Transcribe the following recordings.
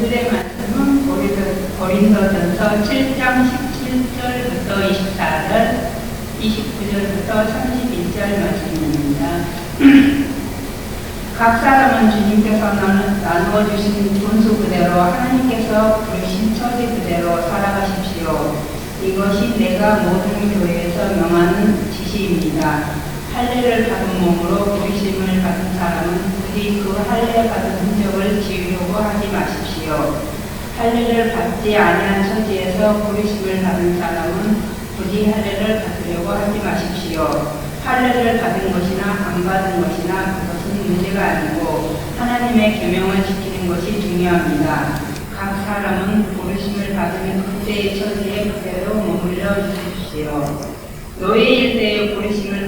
오늘의 말씀은 고린도전서 7장 17절부터 24절, 29절부터 31절 말씀입니다. 각 사람은 주님께서 나누어 주신 분수 그대로 하나님께서 부르신 처지 그대로 살아가십시오. 이것이 내가 모든 교회에서 명하는 지시입니다. 할례를 받은 몸으로 부르심을 받은 사람은 부디 그 할례 받은 흔적을 지우려고 하지 마십시오. 할례를 받지 아니한 처지에서 부르심을 받은 사람은 부디 할례를 받으려고 하지 마십시오. 할례를 받은 것이나 안 받은 것이나 그것은 문제가 아니고 하나님의 계명을 지키는 것이 중요합니다. 각 사람은 부르심을 받으면 그때의 처지에 그대로 머물러 주십시오. 노예일 때에 부르심을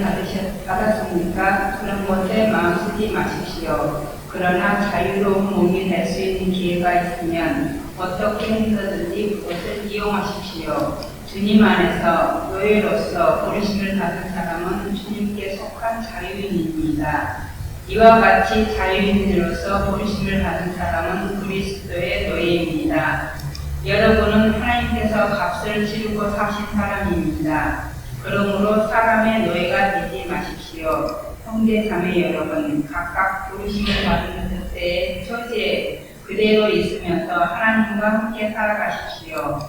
받았습니까? 그런 것에 마음 쓰지 마십시오. 그러나 자유로운 몸이 될 수 있는 기회가 있으면 어떻게 힘들든지 그것을 이용하십시오. 주님 안에서 노예로서 부르심을 받은 사람은 주님께 속한 자유인입니다. 이와 같이 자유인으로서 부르심을 받은 사람은 그리스도의 노예입니다. 여러분은 하나님께서 값을 치르고 사신 사람입니다. 그러므로 사람의 노예가 되지 마십시오. 형제 자매 여러분, 각각 부르심을 받은 그때의 처지에 그대로 있으면서 하나님과 함께 살아가십시오.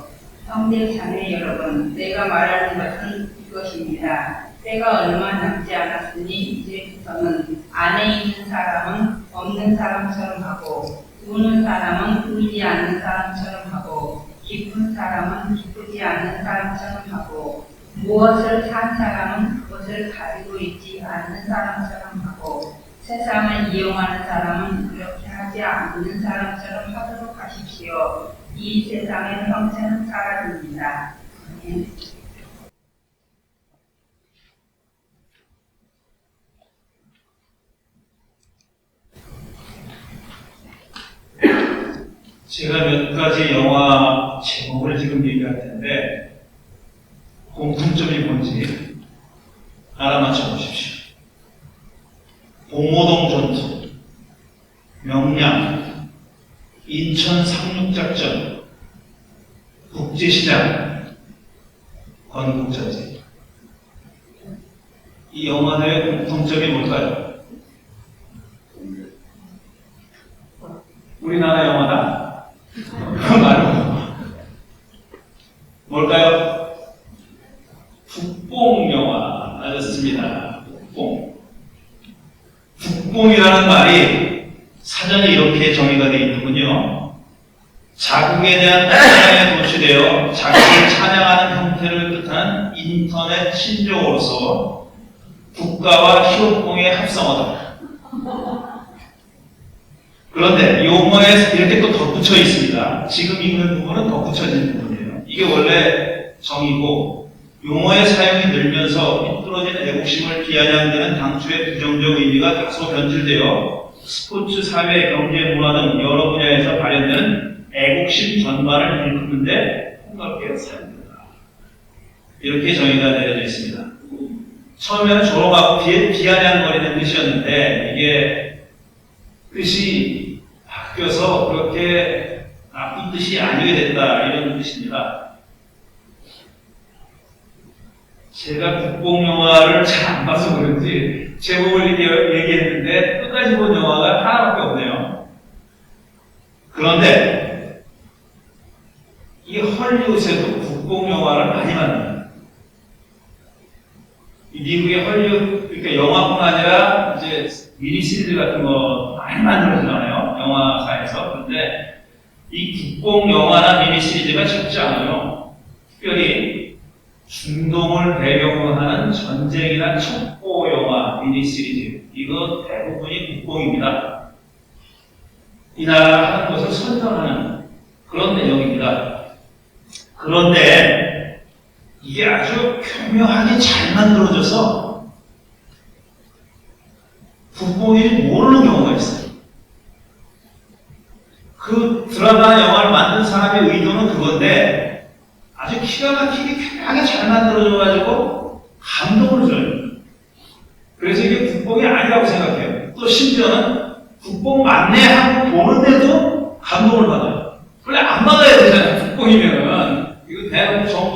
형제 자매 여러분, 내가 말하는 것은 이것입니다. 때가 얼마 남지 않았으니 이제부터는 안에 있는 사람은 없는 사람처럼 하고, 우는 사람은 울지 않는 사람처럼 하고, 기쁜 사람은 기쁘지 않는 사람처럼 하고, 무엇을 산 사람은 그것을 가지고 있지 않는 사람처럼 하고, 세상을 이용하는 사람은 그렇게 하지 않는 사람처럼 하도록 하십시오. 이 세상의 형체는 사라집니다. 제가 몇 가지 영화 제목을 지금 얘기할 텐데 공통점이 뭔지 알아맞혀 보십시오. 봉오동 전투, 명량, 인천 상륙작전, 국제시장, 건국전쟁. 이 영화들의 공통점이 뭘까요? 우리나라 영화다. 말로 뭘까요? 국뽕 영화. 맞았습니다. 국뽕. 국뽕이라는 말이 사전에 이렇게 정의가 되어 있더군요. 자국에 대한 찬양에 도취되어 자국을 찬양하는 형태를 뜻하는 인터넷 신조어로서 국가와 희곡봉의 합성어다. 그런데 용어에 이렇게 또 덧붙여 있습니다. 지금 읽는 부분은 덧붙여진 부분이에요. 이게 원래 정의고, 용어의 사용이 늘면서 삐뚤어진 애국심을 비아냥대는 당초의 부정적 의미가 다소 변질되어 스포츠, 사회, 경제, 문화 등 여러 분야에서 발현되는 애국심 전반을 일컫는데 폭넓게 사용된다. 이렇게 정의가 내려져 있습니다. 처음에는 조롱하고 비아냥거리는 뜻이었는데 이게 뜻이 바뀌어서 그렇게 나쁜 뜻이 아니게 됐다, 이런 뜻입니다. 제가 국뽕영화를 잘 안 봐서 그런지 제목을 얘기했는데 끝까지 본 영화가 하나밖에 없네요. 그런데 이 헐리우드에도 국뽕영화를 많이 만듭니다. 미국의 헐리우드, 그러니까 영화뿐 아니라 이제 미니 시리즈 같은 거 많이 만들어지잖아요, 영화사에서. 그런데 이 국뽕 영화나 미니 시리즈가 적지 않아요. 특별히 중동을 배경으로 하는 전쟁이나 첩보 영화, 미니 시리즈, 이거 대부분이 국뽕입니다. 이 나라가 하는 것을 선전하는 그런 내용입니다. 그런데 이게 아주 교묘하게 잘 만들어져서 국뽕인지 모르는 경우가 있어요. 그 드라마나 영화를 만든 사람의 의도는 그건데 아주 기가 막히게 교묘하게 잘 만들어져가지고 감동을 줘요. 그래서 이게 국뽕이 아니라고 생각해요. 또 심지어는 국뽕 맞네 하고 보는데도 감동을 받아요.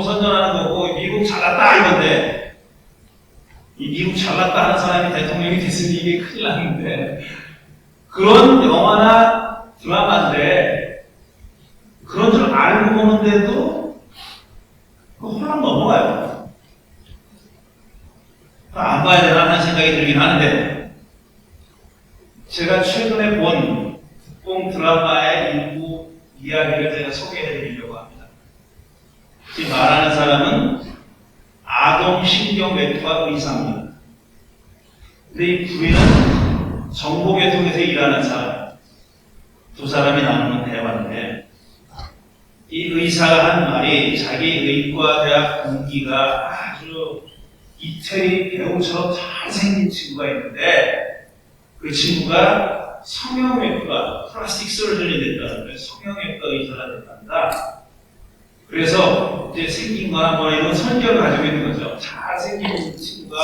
정보 선전하는 거고 미국 잘났다 이건데 이 미국 잘났다 하는 사람이 대통령이 됐으니 이게 큰일 났는데 그런 영화나 드라마인데 그런 줄 알고 보는데도 홀랑 넘어가요. 안 봐야 되나 하는 생각이 들긴 하는데 제가 최근에 본 국뽕 드라마의 일부 이야기를 제가 소개해 드리려고 합니다. 지금 말하는 사람은 아동신경외과 의사입니다. 근데 이 부인은 정보계통에서 일하는 사람, 두 사람이 나누는 대화인데 이 의사가 한 말이 자기 의과대학 동기가 아주 이태리 배우처럼 잘생긴 친구가 있는데 그 친구가 성형외과, 플라스틱 서전이 됐다는 거예요. 성형외과 의사가 됐단다. 그래서 이제 생긴 거나 뭐 이런 성격을 가지고 있는 거죠. 잘생긴 친구가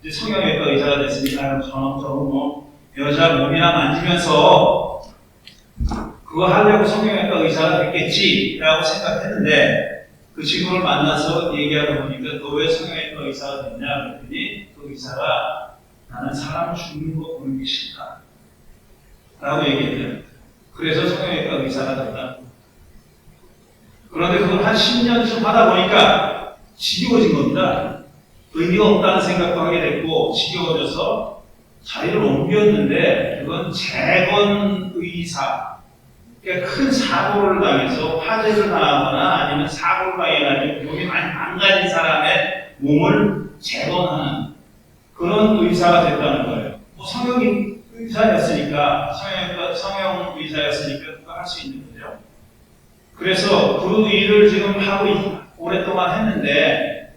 이제 성형외과 의사가 됐으니까 저는 뭐 여자 몸이나 만지면서 그거 하려고 성형외과 의사가 됐겠지라고 생각했는데 그 친구를 만나서 얘기하다 보니까 너 왜 성형외과 의사가 됐냐 그랬더니 그 의사가 나는 사람 죽는 거 보는 게 싫다 라고 얘기했대요. 그래서 성형외과 의사가 됐다. 그런데 그걸 한 10년쯤 하다 보니까 지겨워진 겁니다. 의미가 없다는 생각도 하게 됐고 지겨워져서 자리를 옮겼는데 그건 재건 의사, 그러니까 큰 사고를 당해서 화재를 당하거나 아니면 사고를 당해가지고 몸이 많이 망가진 사람의 몸을 재건하는 그런 의사가 됐다는 거예요. 뭐 성형 의사였으니까 성형 의사였으니까 그거 할 수 있는 거죠. 그래서 그 일을 지금 하고 오랫동안 했는데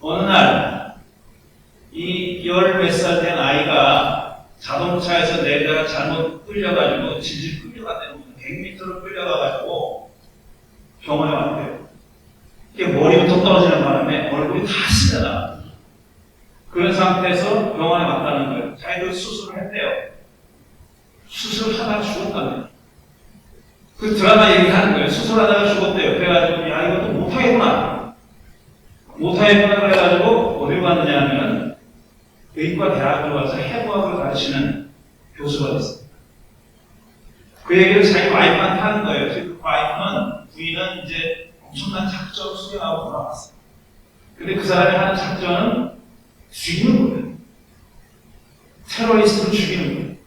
어느 날 이 10몇 살 된 아이가 자동차에서 내가 잘못 끌려가지고 질질 끌려갔대요. 100m를 끌려가가지고 병원에 왔대요. 이게 머리부터 떨어지는 바람에 얼굴이 다 쓰잖아. 그런 상태에서 병원에 왔다는 거예요. 자기도 수술을 했대요. 수술을 하다가 죽었다네요. 그 드라마 얘기하는 거예요. 수술하다가 죽었대요. 그래가지고 야 이것도 못하겠구나. 못하겠구나 그래가지고 어디로 갔느냐 하면 의과 대학을 가서 해부학을 가르치는 교수가 됐습니다. 그 얘기를 자기 와이프한테 하는 거예요. 그 와이프는 부인은 이제 엄청난 작전을 수행하고 돌아왔어요. 근데 그 사람이 하는 작전은 죽이는 거예요. 테러리스트를 죽이는 거예요.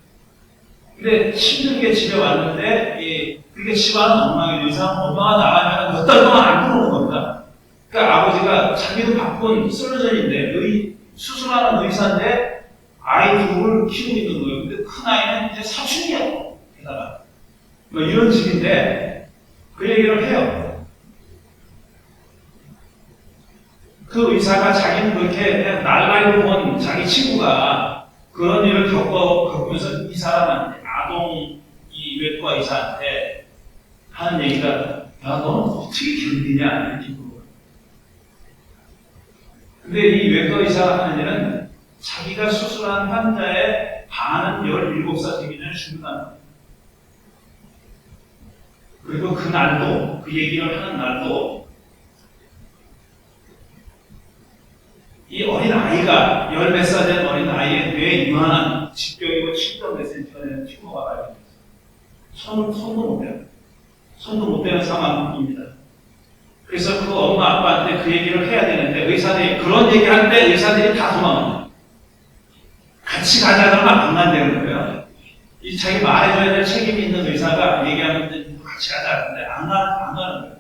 근데 힘들게 집에 왔는데 그게 집안은 엉망이에요. 이 사람 엄마가 나가면 몇 달 동안 안 들어오는 겁니다. 그러니까 아버지가 자기도 바쁜 솔로전인데 수술하는 의사인데 아이 둘을 키우고 있는 거예요. 근데 큰 아이는 이제 사춘기야. 게다가 뭐 이런 집인데 그 얘기를 해요. 그 의사가 자기는 그렇게 그냥 날라리로 본 자기 친구가 그런 일을 겪으면서 이 사람한테 아동 이 외과 의사한테 하는 얘기가 야 너는 어떻게 견디냐 이렇게 물어요. 근데 이 외과 의사가 하는 일은 자기가 수술한 환자의 반은 17살 되기 전에 죽는다는 거예요. 그리고 그 날도 그 얘기를 하는 날도 이 어린 아이가 10몇 살 된 어린 아이의 뇌에 이만한 직경이고 7.몇 cm가 되는 튜머가 발견됐어요. 손도 못 대요. 손도 못 대는 상황입니다. 그래서 그 엄마 아빠한테 그 얘기를 해야 되는데 의사들이 그런 얘기 할 때 의사들이 다 도망갑니다. 같이 가자 그러면 안 간다는 거예요. 이 자기 말해줘야 될 책임이 있는 의사가 얘기하면 같이 가자 근데 안 가는 거예요.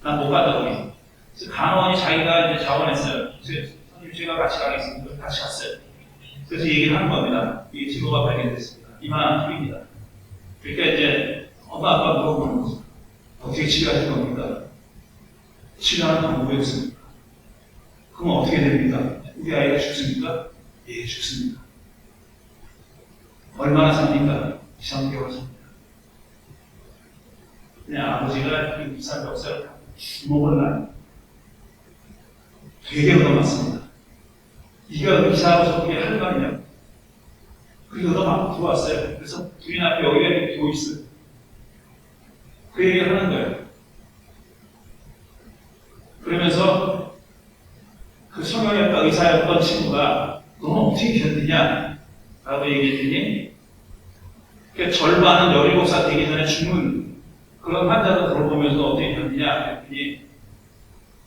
난 못 가다 보니. 그래서 간호원이 자기가 이제 자원했어요. 선생님 제가 같이 가겠습니다. 같이 갔어요. 그래서 얘기를 하는 겁니다. 이 튜머가 발견됐습니다. 이만한 tum입니다. 그러니까 이제 엄마 아빠 물어보는 거죠. 어떻게 치료하실 겁니까? 치료하는 방법이 없습니다. 그럼 어떻게 됩니까? 우리 아이가 죽습니까? 예, 죽습니다. 얼마나 삽니까? 2, 3개월 삽니다. 그냥 아버지가 그 이사 멱살을 주먹을 놔요. 되게 얻어맞습니다. 네가 의사하고 저렇게 할 말이냐? 그리고 얻어맞고 들어왔어요. 그래서 부인 앞에 여기가 이렇게 도 있어요. 그 얘기를 하는 거예요. 그러면서 그런 환자가 들어보면서 어떻게 견디냐 했더니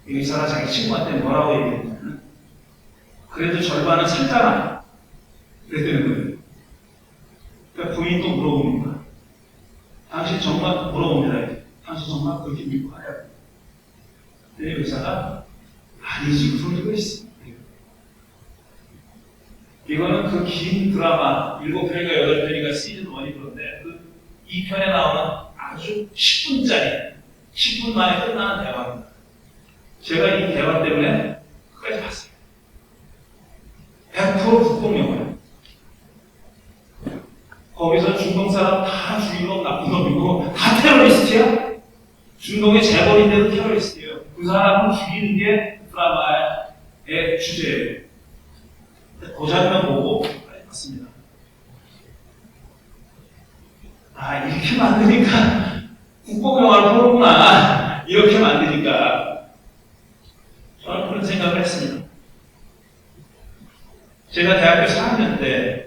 의사가 자기 친구한테 뭐라고 얘기했냐면 그래도 절반은 살잖아 그랬다는 거예요. 그러니까 부인이 또 물어봅니다. 당신 정말 물어봅니다. 당신 정말 그렇게 믿고 가요? 근데 의사가 아니지 그 소리가 있어. 이거는 그 긴 드라마 7편인가 8편인가 시즌 1이 그런데 그 2편에 나오는 아주 10분짜리 10분 만에 끝나는 대화입니다. 제가 이 대화 때문에 끝까지 봤어요. 100% 국뽕 영화예요. 거기서 중동 사람 다 죽이고 나쁜 놈이고 다 테러리스트야? 중동의 재벌인데도 테러리스트예요. 그 사람을 죽이는 게 드라마의 주제예요. 그 장면 보고 봤습니다. 아 이렇게 만드니까 국뽕영화를 보는구나. 이렇게 만드니까 저는 그런 생각을 했습니다. 제가 대학교 4학년 때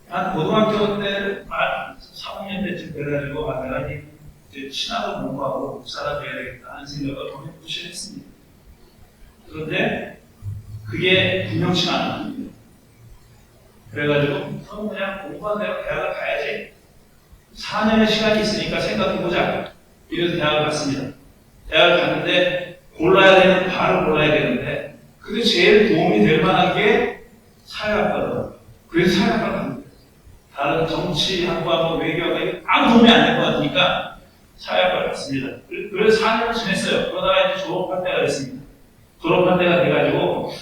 한 고등학교 때 3학년 때쯤 돼가지고 내가 이제 신학을 공부하고 목사가 돼야 되겠다 하는 생각을 너무 부실했습니다. 그런데 그게 분명치가 않았거든요. 그래가지고 저는 그냥 공부한 대로 대학을 가야지. 4년의 시간이 있으니까 생각해보자. 이래서 대학을 갔습니다. 대학을 갔는데 골라야 되는 과를 골라야 되는데 그게 제일 도움이 될 만한 게 사회학과더라고요. 그래서 사회학과를 갑니다. 다른 정치학과, 외교학과 아무 도움이 안 될 것 같으니까 사회학과를 갔습니다. 그래서 4년을 지냈어요. 그러다가 이제 졸업할 때가 됐습니다. 졸업할 때가 돼가지고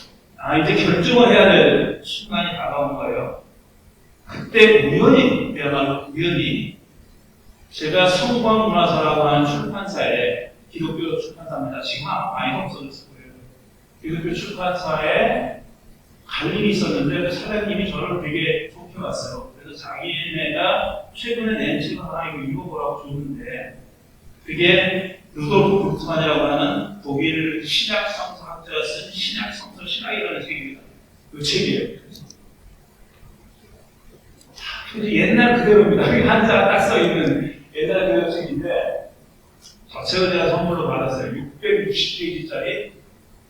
이제 결정을 해야 될 순간이 다가온 거예요. 그때 우연히 제가 성광문화사라고 하는 출판사에 기독교 출판사입니다. 지금 많이 없어졌을 거예요. 기독교 출판사에 갈 일이 있었는데 그 사장님이 저를 되게 좋게 봤어요. 그래서 자기네가 최근에 낸 책을 하나 이거 읽어보라고 줬는데 그게 루돌프 불트만이라고 하는 독일 신약 성서학자가 쓴 신약 성서 신학이라는 책입니다. 그 책이에요. 그래서 옛날 그대로입니다. 한자가 딱 써있는 옛날 그대로 책인데 저 책을 제가 선물로 받았어요. 660페이지짜리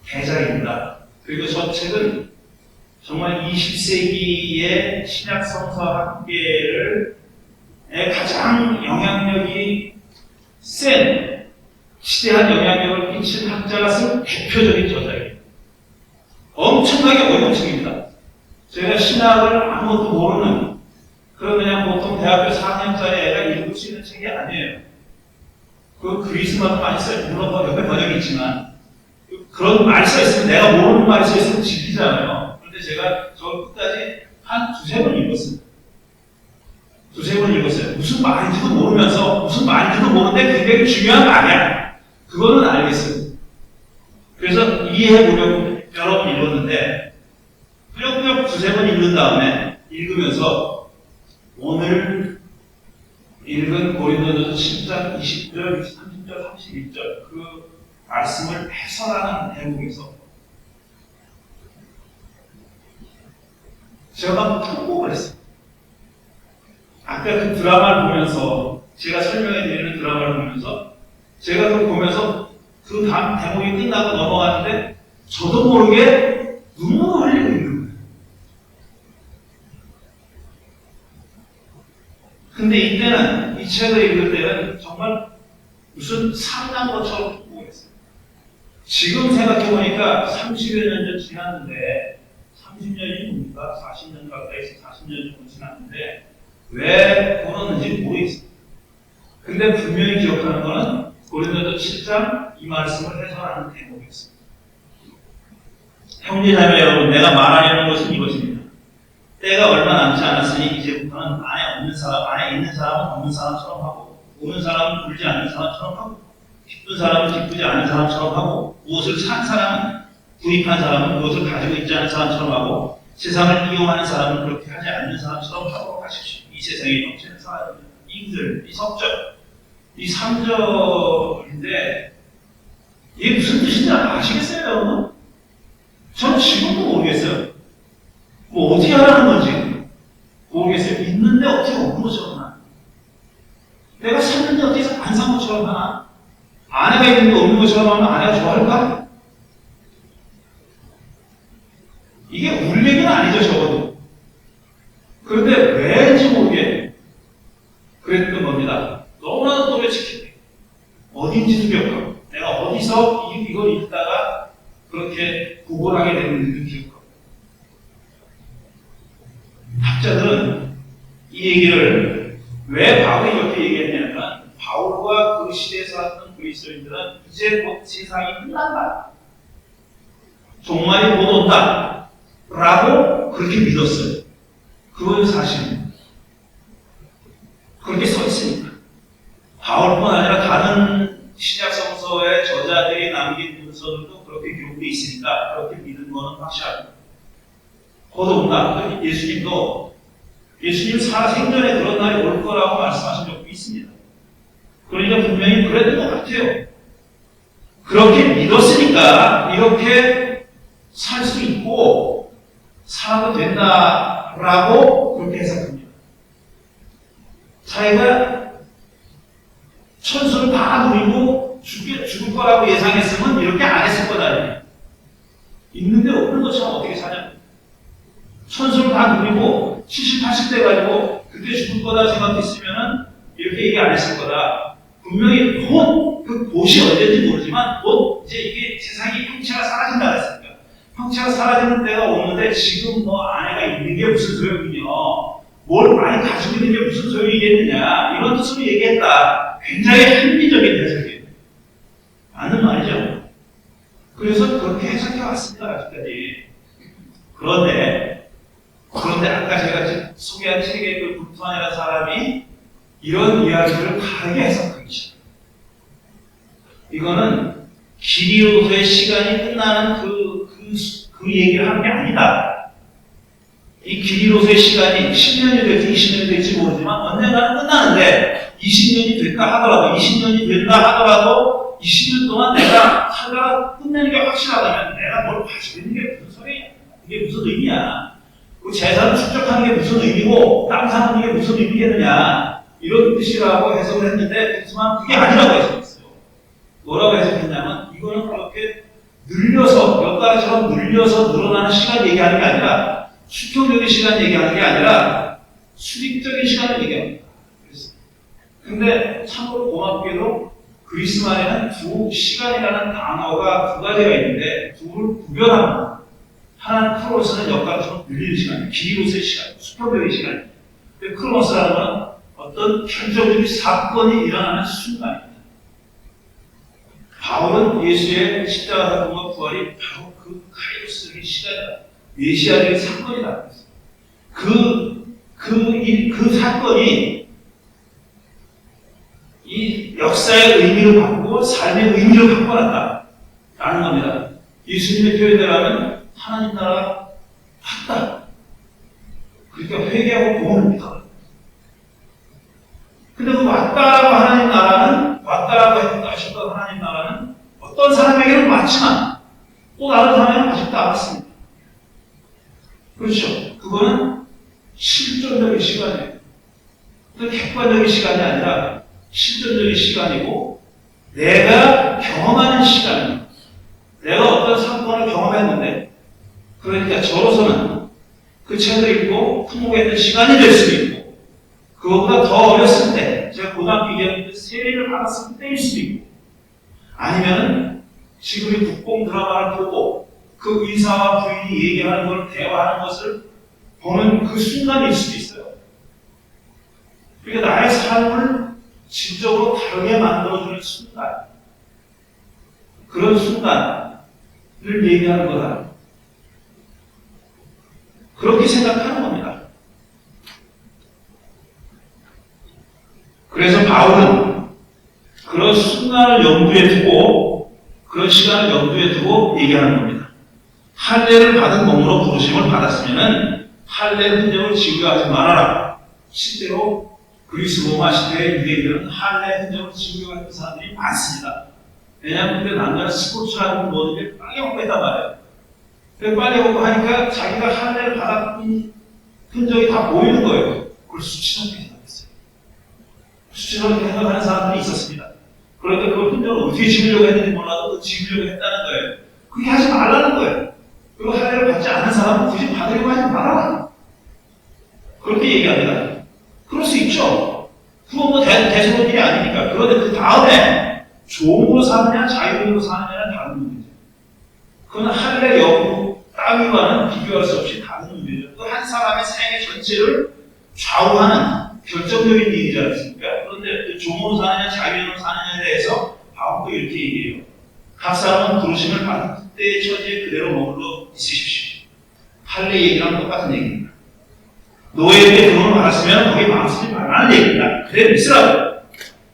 대작입니다. 그리고 저 책은 정말 20세기의 신약 성서학계를 가장 영향력이 센 시대한 영향력을 끼친 학자가 쓴 대표적인 저자예요. 엄청나게 어려운 책입니다. 제가 신학을 아무것도 모르는 그냥 보통 대학교 4학년짜리 애가 읽을 수 있는 책이 아니에요. 그 그리스말도 많이 써요. 물론 더 몇백 번역이 있지만 그런 말이 써있으면 내가 모르는 말이 써있으면 질리잖아요. 그런데 제가 저 끝까지 한 2-3번 읽었습니다. 2-3번 읽었어요. 무슨 말인지도 모르면서 무슨 말인지도 모르는데 굉장히 중요한 말이야. 그거는 알겠어요. 그래서 이해해보려고 여러 번 읽었는데 꾸역꾸역 2-3번 읽은 다음에 읽으면서 오늘 읽은 고린도전서 10장 20절, 30절, 31절 그 말씀을 해설하는 대목에서 제가 통곡을 했어요. 아까 그 드라마를 보면서 제가 설명해 드리는 드라마를 보면서 제가 그걸 보면서 그 다음 대목이 끝나고 넘어가는데 저도 모르게 눈물을 흘리고 있는 거예요. 근데 이때는 이 책을 읽을 때는 정말 무슨 상난 것처럼 통곡했어요. 지금 생각해보니까 30여 년 전 지났는데 30년이 뭡니까? 40년 가까이 40년 정도 지났는데 왜 울었는지 모르겠어요. 근데 분명히 기억하는 거는 고린도서 7장 이 말씀을 해설하는 대목이었습니다. 형제자매 여러분, 내가 말하려는 것은 이것입니다. 때가 얼마 남지 않았으니 이제부터는 안에 있는 사람은 없는 사람처럼 하고 우는 사람은 울지 않는 사람처럼 하고 기쁜 사람은 기쁘지 않은 사람처럼 하고 무엇을 산 사람은 구입한 사람은 무엇을 가지고 있지 않은 사람처럼 하고 세상을 이용하는 사람은 그렇게 하지 않는 사람처럼 하도록 하십시오. 이 세상에 넘치는 사람입니다. 이 구절, 이 석절, 이 3절인데 이게 무슨 뜻인지 아시겠어요, 여러분? 전 지금도 모르겠어요. 뭐 어떻게 하라는 건지 모르겠어요. 있는데 어떻게 없는 거죠? 내가 샀는데 어떻게 안 산 것처럼 하나? 아내가 있는데 없는 것처럼 하면 아내가 좋아할까? 이게 우리 얘기는 아니죠, 적어도. 그런데 왠지 모르게 그랬던 겁니다. 너무나도 또래 지켰네. 어딘지도 기억하고, 내가 어디서 이걸 읽다가 그렇게 구걸하게 됐는지도 기억하고. 학자들은 이 얘기를 왜 바울이 이렇게 얘기했냐면, 바울과 그 시대에 살았던 그리스도인들은 이제 곧 세상이 끝난다, 종말이 곧 온다 라고 그렇게 믿었어요. 그건 사실입니다. 그렇게 써 있으니까. 바울뿐 아니라 다른 신약성서의 저자들이 남긴 문서들도 그렇게 기록되어 있으니까 그렇게 믿는 것은 확실합니다. 곧 온다. 예수님도 예수님 생전에 그런 날이 올 거라고 말씀하신 적도 있습니다. 그러니까 분명히 그랬던 것 같아요. 그렇게 믿었으니까 이렇게 살 수 있고 살아도 된다라고 그렇게 해석합니다. 자기가 천수를 다 누리고 죽을 거라고 예상했으면 이렇게 안 했을 거다. 있는데 없는 것처럼 어떻게 사냐. 천수를 다 누리고 70, 80대 가지고 그때 죽을 거다 생각했으면은 이렇게 얘기 안 했을 거다. 분명히 곧 그 곳이 언제인지 모르지만 곧 이제 이게 세상이 형체가 사라진다 그랬습니다. 형체가 사라지는 때가 오는데 지금 너 아내가 있는 게 무슨 소용이냐, 뭘 많이 가지고 있는 게 무슨 소용이겠느냐, 이런 뜻으로 얘기했다. 굉장히 합리적인 해석이에요. 맞는 말이죠. 그래서 그렇게 해석해 왔습니다. 아직까지. 그런데 아까 제가 소개한 책의 그 북두환이라는 사람이 이런 이야기를 다르게 해석하기 시작합니다. 이거는 기리로서의 시간이 끝나는 그 얘기를 하는 게 아니다. 이 기리로서의 시간이 10년이 될지 20년이 될지 모르지만 언젠가는 끝나는데 20년이 될까 하더라도 20년이 된다 하더라도 20년 동안 내가 살다가 끝내는 게 확실하다면 내가 뭘 가지고 있는 게 무슨 소리야? 이게 무슨 의미야? 그 재산을 축적하는 게 무슨 의미고 땅 사는 게 무슨 의미겠느냐, 이런 뜻이라고 해석을 했는데 하지만 그게 아니라고 해석했어요. 뭐라고 해석했냐면 이거는 그렇게 늘려서 몇 달처럼 늘려서 늘어나는 시간 얘기하는 게 아니라 수평적인 시간 얘기하는 게 아니라 수직적인 시간을 얘기합니다. 근데 참으로 고맙게도 그리스말에는 두 시간이라는 단어가 두 가지가 있는데 둘을 구별합니다. 하나는 크로노스는 역할처럼 늘리는 시간, 길이로서의 시간, 수평적인 시간. 근데 크로노스라는 건 어떤 결정적인 사건이 일어나는 순간입니다. 바울은 예수의 십자가 사건과 부활이 바로 그 카이로스적인 시간이다, 메시아적인 사건이다. 그 사건이 이 역사의 의미를 바꾸고 삶의 의미를 바꿔놨다라는 겁니다. 예수님의 표현대로 하면 하나님 나라가 왔다. 그러니까 회개하고 구원을 믿어라. 근데 그 왔다라고 하나님 나라는, 왔다라고 하셨던 하나님 나라는 어떤 사람에게는 왔지만 또 다른 사람에게는 아직도 안 왔습니다. 그렇죠. 그거는 실존적인 시간이에요. 또 객관적인 시간이 아니라 실존적인 시간이고 내가 경험하는 시간입니다. 내가 어떤 사건을 경험했는데, 그러니까 저로서는 그 책을 읽고 품목했던 시간이 될 수도 있고, 그것보다 더 어렸을 때, 제가 고등학교 2학년 때 세례를 받았을 때일 수도 있고, 아니면 지금 이 국뽕 드라마를 보고 그 의사와 부인이 얘기하는 걸, 대화하는 것을 보는 그 순간일 수도 있어요. 그러니까 나의 삶을 질적으로 다르게 만들어주는 순간, 그런 순간을 얘기하는 거다. 그렇게 생각하는 겁니다. 그래서 바울은 그런 순간을 염두에 두고, 그런 시간을 염두에 두고 얘기하는 겁니다. 할례를 받은 몸으로 부르심을 받았으면 할례 흔적을 지우려 하지 말아라. 실제로 그리스 로마 시대의 유대인들은 할례 흔적을 지우려 했던 사람들이 많습니다. 왜냐하면 그때 남자는 스포츠라는 모든 게 빨리 먹고 했단 말이에요. 그래서 빨리 먹고 하니까 자기가 할례를 받았던 흔적이 다 보이는 거예요. 그걸 수치스럽게 생각했어요. 수치스럽게 생각하는 사람들이 있었습니다. 그런데 그걸 혼자로 어떻게 지으려고 했는지 몰라도 지으려고 했다는 거예요. 그렇게 하지 말라는 거예요. 그리고 할례를 받지 않은 사람은 굳이 받으려고 하지 말아라. 그렇게 얘기합니다. 그럴 수 있죠. 그건 뭐 대수로운 일이 아니니까. 그런데 그 다음에 종으로 사느냐 자유인으로 사느냐는 다른 문제죠. 그건 할례 여부 따위와는 비교할 수 없이 다른 문제죠. 또 한 사람의 생애 전체를 좌우하는 결정적인 일이지 않습니까? 그런데 그 종으로 사느냐 자유인으로 사느냐에 대해서 바울도 이렇게 얘기해요. 각 사람은 부르심을 받은 때의 처지에 그대로 머물러 있으십시오. 할례 얘기랑 똑같은 얘기입니다. 노예에게 돈을 받았으면 거기 마음 쓰지 말라는 얘기입니다. 그래 믿으라고.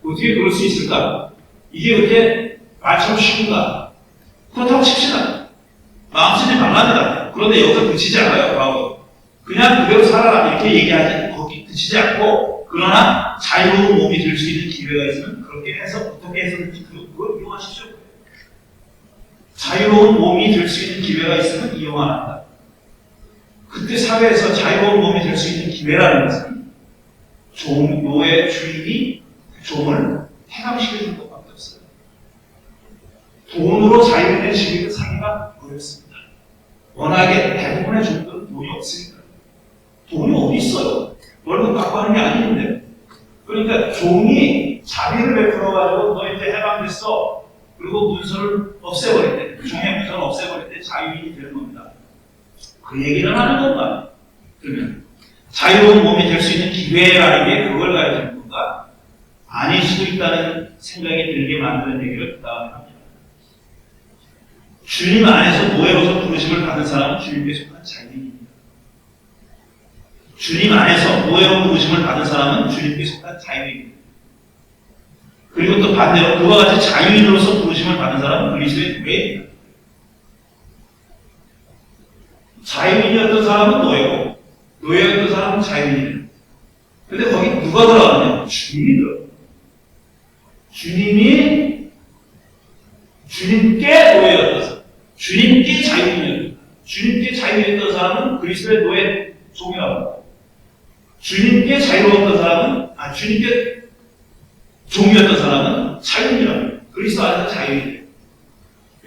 어떻게 그럴 수 있을까? 이게 그렇게 말처럼 쉬운가? 그렇다고 칩시다. 마음 쓰지 말랍니다. 그런데 여기서 그치지 않아요. 바울. 그냥 그대로 살아라 이렇게 얘기하지 거기 그치지 않고 그러나 자유로운 몸이 될 수 있는 기회가 있으면 그렇게 해서 어떻게 해서든지 그걸 이용하십시오. 자유로운 몸이 될 수 있는 기회가 있으면 이용한다. 그때 사회에서 자유로운 몸이 될 수 있는 기회라는 것은 노예 주인이 종을 해감시켜주는 것밖에 없어요. 돈으로 자유된 시기를 사기가 어렵습니다. 워낙에 대부분의 종들은 돈이 없으니까. 돈이 어디 있어요? 월급 갖고 하는 게 아닌데. 그러니까 종이 자비를 베풀어가지고 너 이제 해방됐어. 그리고 문서를 없애버릴 때, 종의 문서를 없애버릴 때 자유인이 되는 겁니다. 그 얘기를 하는 건가? 그러면 자유로운 몸이 될 수 있는 기회라는 게 그걸 가지고 건가? 아닐 수도 있다는 생각이 들게 만드는 얘기를 그 다음에 합니다. 주님 안에서 노예로서 부르심을 받은 사람은 주님께 속한 자유인입니다. 주님 안에서 노예로 부르심을 받은 사람은 주님께 속한 자유인입니다. 그리고 또 반대로 그와 같이 자유인으로서 부르심을 받은 사람은 그리스도의 노예입니다. 자유인이었던 사람은 노예고 노예였던 사람은 자유인이에요. 근데 거기 누가 들어가느냐? 주님이 들어가요. 주님께 노예였던 사람, 주님께 자유인이었던 사람, 주님께 자유인이었던 사람은 그리스도의 노예 종이라고 합니다. 주님께 자유로웠던 사람은 주님께 종이었던 사람은 자유인이라고 합니다. 그리스도 안에서 자유인이에요.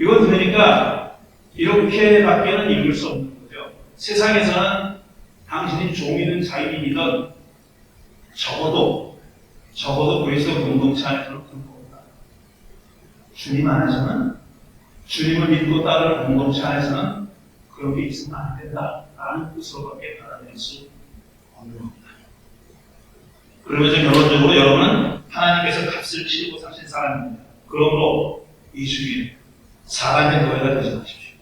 이건 그러니까 이렇게밖에는 읽을 수 없는 거죠. 세상에서는 당신이 종이든 자유인이든 적어도 그리스도 공동체 안에서는 그런 겁니다. 주님 안에서는 주님을 믿고 따르는 공동체 안에서는 그런 게 있으면 안 된다라는 뜻으로밖에 받아들일 수 없는 겁니다. 그러면서 결론적으로 여러분은 하나님께서 값을 치르고 사신 사람입니다. 그러므로 이 주위에 사람의 노예가 되지 마십시오.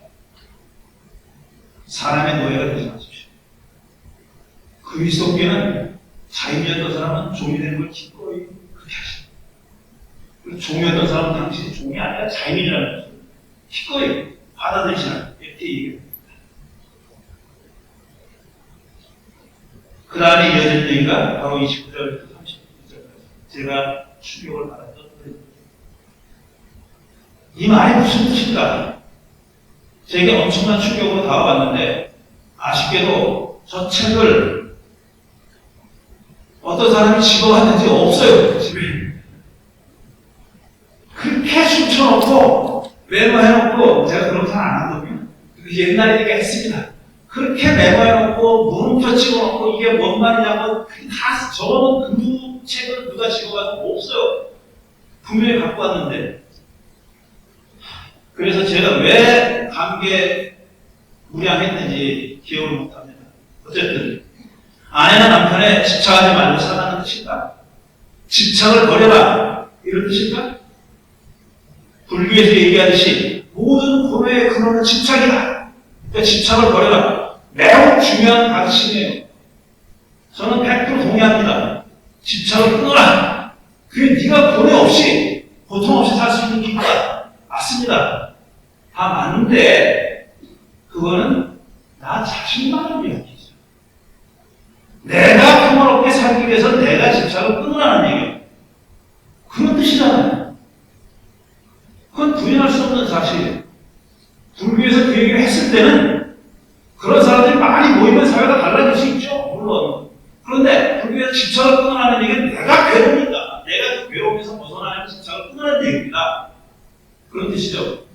사람의 노예가 되지 마십시오. 그리스도께는 자유였던 사람은 종이 되는 걸 기꺼이 그렇게 하십니다. 그리고 종이었던 사람은 당신이 종이 아니라 자유인이라는 것을 기꺼이 받아들이시라 이렇게 얘기합니다. 그 다음에 이어진 얘기가 바로 29절부터 32절까지 제가 충격을 받았던 거예요. 이 말이 무슨 뜻인가? 제게 엄청난 충격으로 다가왔는데 아쉽게도 저 책을 어떤 사람이 집어왔는지 없어요. 집에. 그렇게 숨쳐놓고 메모해놓고 제가 그런 거 안 하거든요. 옛날에 했습니다. 그렇게 메모해놓고 물음표 찍어놓고 이게 뭔 말이냐고 다 적어놓은 그 책을 누가 집어가서 없어요. 분명히 갖고 왔는데. 그래서 제가 왜 감개무량했는지 기억을 못합니다. 어쨌든 아내나 남편에 집착하지 말고 살라는 뜻인가? 집착을 버려라 이런 뜻인가? 불교에서 얘기하듯이 모든 고뇌의 근원은 집착이다. 그러니까 집착을 버려라. 매우 중요한 가르침이에요. 저는 100% 동의합니다. 집착을 끊어라. 그게 네가 고뇌 없이 고통 없이 살 수 있는 길이다. 맞습니다. 다 맞는데 그거는 나 자신만을 이야기죠. 내가 평화롭게 살기 위해서 내가 집착을 끊으라는 얘기예요. 그런 뜻이잖아요. 그건 부인할 수 없는 사실이에요. 불교에서 그 얘기를 했을 때는 그런 사람들이 많이 모이면 사회가 달라질 수 있죠. 물론. 그런데 불교에서 집착을 끊으라는 얘기는 내가 괴로우니까, 하나님 집착을 끊으라는 얘기입니다. 그런 뜻이죠.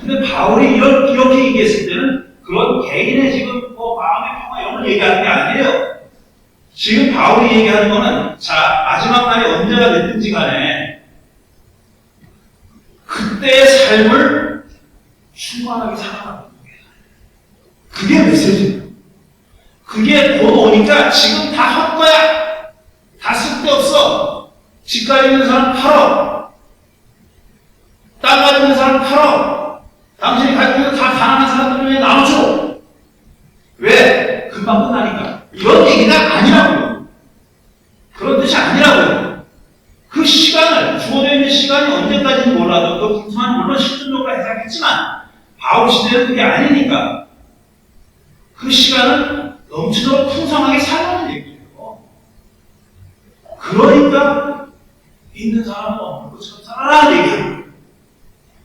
근데 바울이 이렇게 얘기했을 때는 그런 개인의 지금 마음의 평화 이런 걸 얘기하는 게 아니에요. 지금 바울이 얘기하는 거는 자 마지막 날이 언제가 됐든지 간에 그때의 삶을 충만하게 살아가는 거예요. 그게 메시지예요. 그게 곧 오니까 지금 다 헛거야. 다 쓸데없어. 집 가지고 있는 사람 팔어. 땅 가지고 있는 사람 팔어. 당신이 가지고 있는 다 가난한 사람들 위해 나눠줘. 왜? 금방 끝나니까. 이런 얘기가 아니라고요. 그런 뜻이 아니라고요. 그 시간을, 주어져 있는 시간이 언제까지는 몰라도 그 풍성한 물론 실존적으로 해석했지만 바울 시대는 그게 아니니까 그 시간은 넘치도록 풍성하게 살라는 얘기예요. 그러니까 있는 사람은 없는 것처럼 살아라는 얘기예요.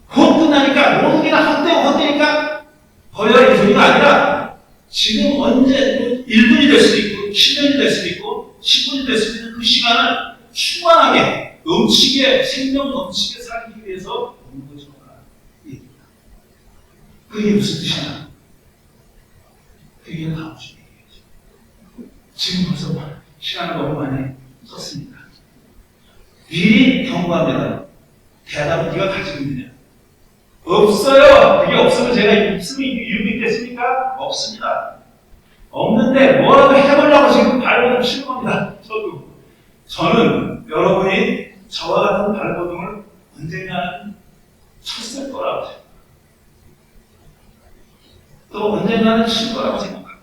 곧 끝나니까 모든 게 다 헛되니까 버려라 이 소리가 아니라 지금 언제 1분이 될 수도 있고 10년이 될 수도 있고 10분이 될 수도 있는 그 시간을 충만하게 넘치게 생명 넘치게 살기 위해서 없는 것처럼 얘기입니다. 그게 무슨 뜻이냐? 그게 나오죠. 지금 벌써 시간을 너무 많이 썼습니다. 미리 경고합니다. 대답은 네가 가지고 있느냐? 없어요. 그게 없으면 제가 있으면 이유가 있겠습니까? 없습니다. 없는데 뭐라도 해보려고 지금 발버둥 치는 겁니다. 저는 여러분이 저와 같은 발버둥을 언젠가는 쳤을 거라고 생각합니다. 또 언젠가는 칠 거라고 생각합니다.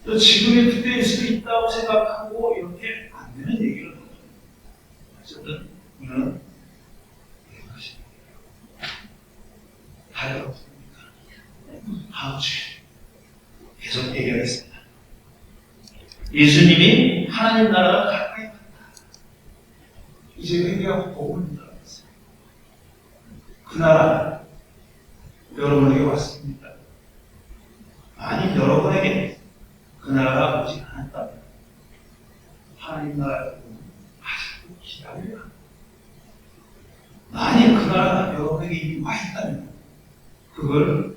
또 지금의 그때일 수도 있다고 생각하고 이렇게 안 되는 얘기를 하죠. 어쨌든 오늘은 이것이 할 거 없습니다. 다음 주에 계속 얘기하겠습니다. 예수님이 하나님 나라가 가까이 왔다. 이제 회개하고 복음을 들어갔어요. 그 나라 여러분에게 왔습니다. 아니 여러분에게 그 나라가 오지 않았다면 하나님 나라를 아직도 기다려야 합니다. 만약 그 나라가 여러분에게 이미 와 있다면 그걸